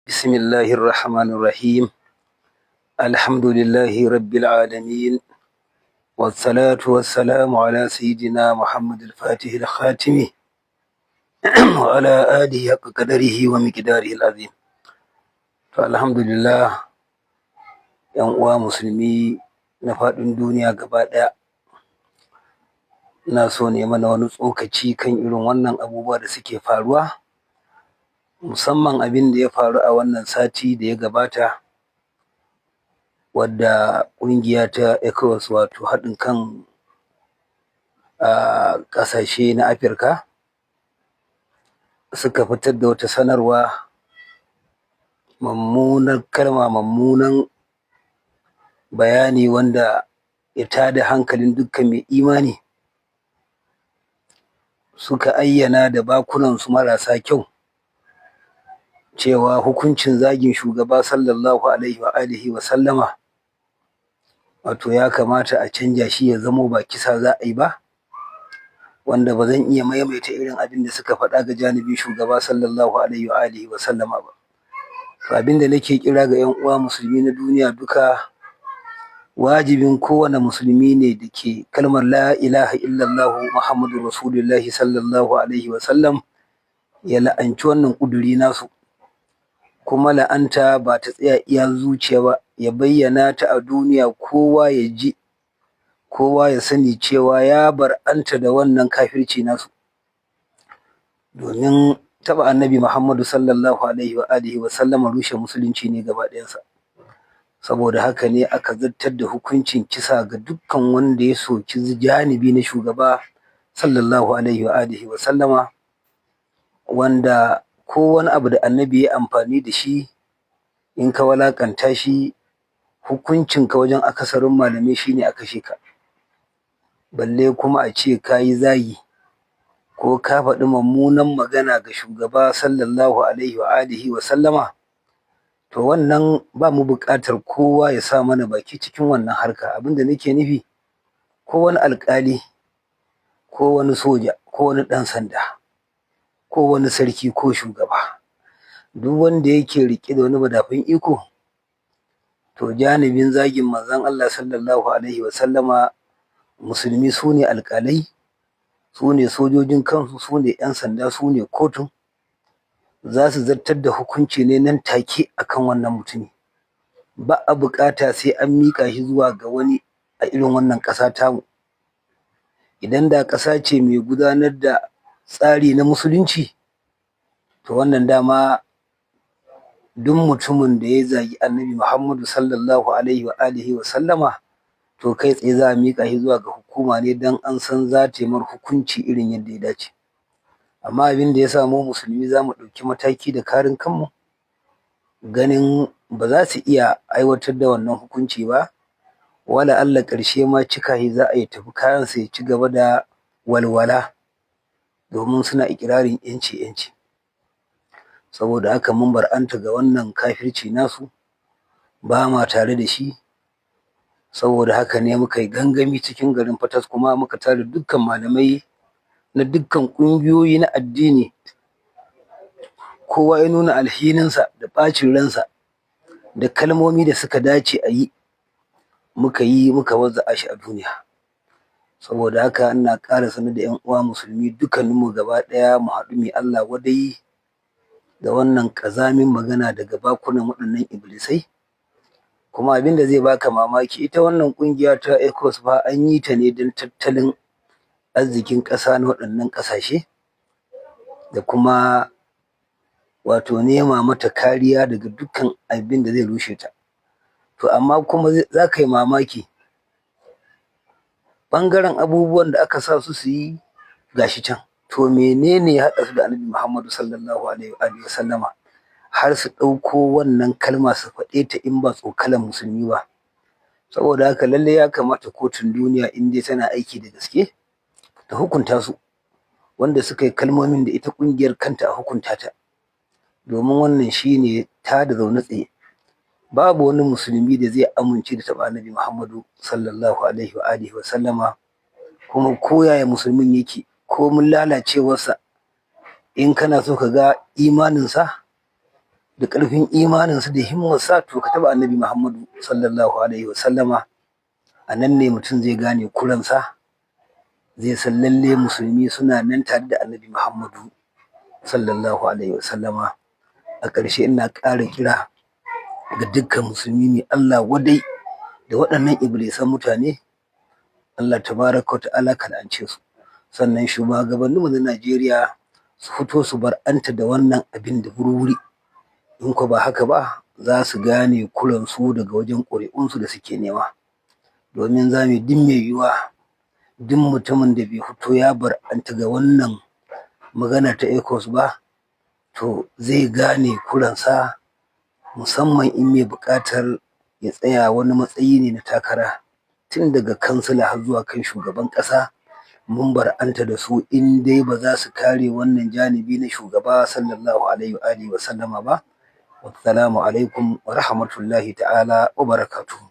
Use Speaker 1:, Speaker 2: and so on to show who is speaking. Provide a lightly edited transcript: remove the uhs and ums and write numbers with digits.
Speaker 1: بسم الله الرحمن الرحيم. الحمد لله رب العالمين، والصلاة والسلام على سيدنا محمد الفاتح الخاتم وعلى آله حق قدره ومقداره العظيم. فالحمد لله ‘yan uwa musulmi na faɗin duniya gaba ɗaya, ina so ne mana wani tsokaci kan irin wannan abubuwa da suke faruwa, musamman abin da ya faru a wannan sati da ya gabata, wadda ƙungiya ta ECOWAS wato haɗin kan ƙasashe na Afirka suka fitar da wata sanarwa mummunar kalma, mummunan bayani wanda ya tada hankalin dukkan mai imani. Suka ayyana da bakunansu marasa kyau cewa hukuncin zagin shugaba sallallahu alaihi wa alihi wa sallama wato ya kamata a canja shi ya zamo ba kisa za a yi ba, wanda ba zan iya maimaita irin abin da suka faɗa ga janibin shugaba sallallahu alaihi wa alihi wa sallama ba. To abin da nake kira ga ‘yan uwa musulmi na duniya duka, wajibin kowane musulmi ne da ke kalmar la ilaha illallah Muhammadu Rasulullahi sallallahu alaihi wa sallam ya la'anci wannan ƙuduri nasu, kuma la'anta ba ta tsaya iya zuciya ba, ya bayyana ta a duniya kowa ya ji, kowa ya sani cewa ya bar'anta da wannan kafirci nasu. Domin taɓa annabi Muhammadu sallallahu alaihi wa alihi wa sallama rushe musulunci ne gaba ɗayansa. Saboda haka ne aka zartar da hukuncin kisa ga dukkan wanda ya soki janibi na shugaba sallallahu alaihi wa alihi wa sallama, wanda ko wani abu da annabi ya amfani da shi in ka walakanta shi, hukuncinka wajen akasarin malamai shine a kashe ka. Balle kuma a ce ka yi zagi ko ka faɗi mummunan magana ga shugaba sallallahu alaihi wa alihi wa sallama, to wannan ba mu buƙatar kowa ya sa mana baki cikin wannan harka. Abin da nake nufi, ko wani alƙali ko wani soja ko wani ɗan sanda ko wani sarki ko shugaba, duk wanda yake riƙe da wani madafun iko, to janibin zagin manzon Allah sallallahu alaihi wa sallama, musulmi su ne alƙalai, su ne sojojin kansu, su ne ‘yan sanda, su ne kotun, za su zartar da hukunci ne nan take akan wannan mutumi. Ba a buƙata sai an miƙa shi zuwa ga wani a irin wannan ƙasa tamu. Idan da ƙasa ce mai gudanar da tsari na musulunci, to wannan dama duk mutumin da ya zagi annabi Muhammadu sallallahu alaihi wa alihi wa sallama, to kai tsaye za a miƙa shi zuwa ga hukuma ne don an san za ta yi mar hukunci irin yadda ya dace. Amma abin da ya sa mu musulmi za mu ɗauki mataki da karin kanmu, ganin ba za su iya aiwatar da wannan hukunci ba, wala Allah ƙarshe ma cika shi za a yi tafi kayansa ya ci gaba da walwala, domin suna ikirarin ‘yanci. Saboda haka mun bar'anta ga wannan kafirci nasu, ba ma tare da shi. Saboda haka ne muka yi gangami cikin garin Fatas, kuma muka tare dukkan malamai na dukkan ƙungiyoyi na addini. Kowa ya nuna alhininsa da ɓacin ransa da kalmomi da suka dace a yi, muka wazza'a shi a duniya. Saboda haka ina ƙara sanar da ‘yan uwa musulmi dukkaninmu gaba ɗaya mu haɗu mai Allah wadai da wannan ƙazamin magana daga bakunan waɗannan iblisai. Kuma abin da zai baka mamaki, ita wannan ƙungiya ta ECOWAS fa an yi ta ne don tattalin arzikin ƙasa na waɗannan ƙasashe, da kuma wato nema mata kariya daga dukkan abin da zai rushe ta. To amma kuma za ka yi mamaki, ɓangaren abubuwan da aka sa su yi gashi can, to menene ya haɗa su da annabi Muhammadu sallallahu alaihi wa sallama har su ɗauko wannan kalma su faɗe ta in ba tsokalan musulmi ba? Saboda haka lallai ya kamata kotun duniya in dai tana aiki da gaske ta hukunta su, wanda suka yi kalmomin da ita ƙungiyar kanta a hukunta ta, domin wannan shine ta da zaune tsaye. Babu wani musulmi da zai amince da taɓa annabi Muhammadu sallallahu alaihi wa alihi wa sallama, kuma ko yaya musulmin yake, ko mun lalacewarsa, in kana so ka ga imaninsa, da ƙarfin imaninsu da himmarsa to ka taɓa annabi Muhammadu sallallahu alaihi wasallama, a nan ne mutum zai gane kuransa, zai san lalle musulmi suna nan tare da annabi Muhammadu sallallahu alaihi wasallama. A ƙarshe ina ƙara kira ga dukkan musulmi ne Allah wadai da waɗannan iblisan mutane, Allah tabaraka wa ta'ala ka la'ance su. Sannan shugabanninmu na Najeriya su fito su bar'anta da wannan abin da wuri, in ko ba haka ba za su gane kuransu daga wajen ƙuri'unsu da suke nema. Domin za mu din mai yiwuwa duk mutumin da bai fito ya bar'anta ga wannan magana ta ECOWAS ba, to zai gane kuransa, musamman in mai buƙatar ya tsaya wani matsayi ne na takara, tun daga kansila har zuwa kan shugaban ƙasa. Mun bar'anta da su in dai ba za su kare wannan janibi na shugaba sallallahu alaihi wa sallama ba. Wassalamu alaikum wa rahmatullahi ta'ala wa barakatuh.